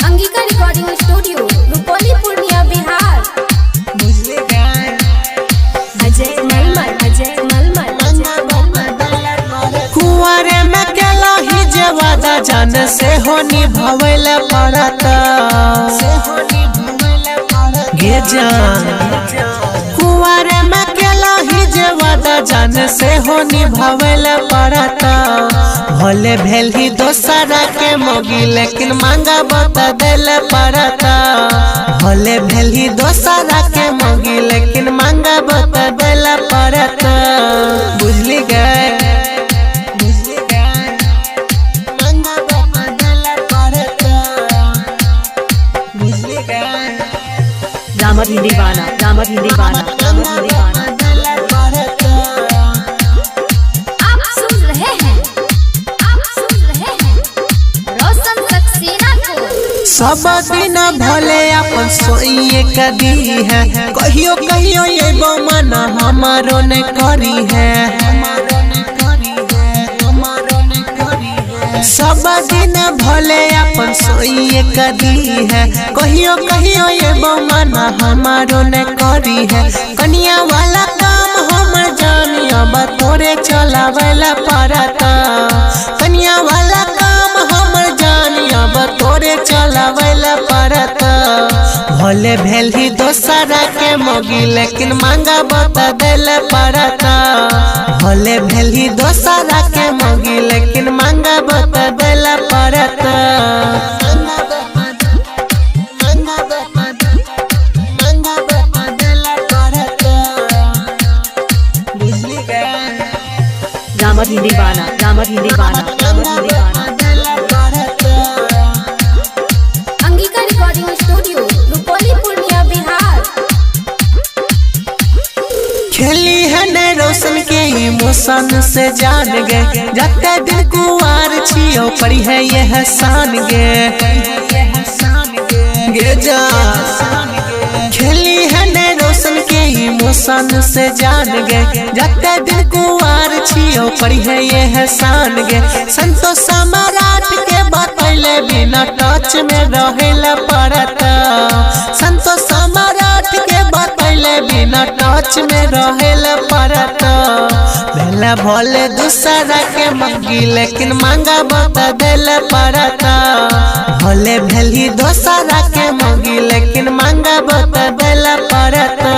Angika recording studio Rupauli Purnia Bihar. Ajay मलमल कुंवरे में केला ही जवादा जान से हो निभावेल पड़ता गे जान। कुंवरे में केला ही जवादा जान से हो निभावेल पड़ता। भले भेल ही दोसरा के मोगी लेकिन मांगा बता दिल पड़ता। भले भेल ही दोसरा के मोगी लेकिन मांगा बता दिल पड़ता। बुझली गए दामद हिंदी गाना आप सुन रहे हैं रोशन सक्सेना को। सब दिन भले अपन सोइए कदी है। कहियो कहियो ये मन हमारो ने करी है। सब दिन भले अपन सोइए कदी है। कहियो कहियो ये मन हमारो ने करी है। कनिया वाला काम हम जानिया बतोरे चलावेला पड़ता। कनिया वाला काम हम जानिया बतोरे चलावेला पड़ता। भले भेल ही दोसरा के मोगी लेकिन मांगा बता दिल पड़ता। भले भेल ही दोसरा के मोगी लेकिन मांगा बता दिल पड़ता। दामद हिंदी गाना अंगिका रिकॉर्डिंग स्टूडियो रुपौली पूर्णिया बिहार। खेली है ने रोशन के इमोशन से जान गए। जते दिन कुआर छियो पड़ी है यह शान गे जा। खेली है ने रोशन के इमोशन से जान गए। जते दिन कुआर छियो पड़ी है यह शान गे। संतोष सम्राट के बतैले बिना टच में रहेला पड़ता। संतोष सम्राट के बतैले बिना टच में रहेला पड़ता। भेला भले दूसरा के मंगी लेकिन मांगा बता दिल पड़ता। भले भेली दोसरा के मंगी लेकिन मांगा बता दिल पड़ता।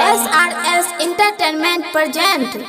SRS entertainment present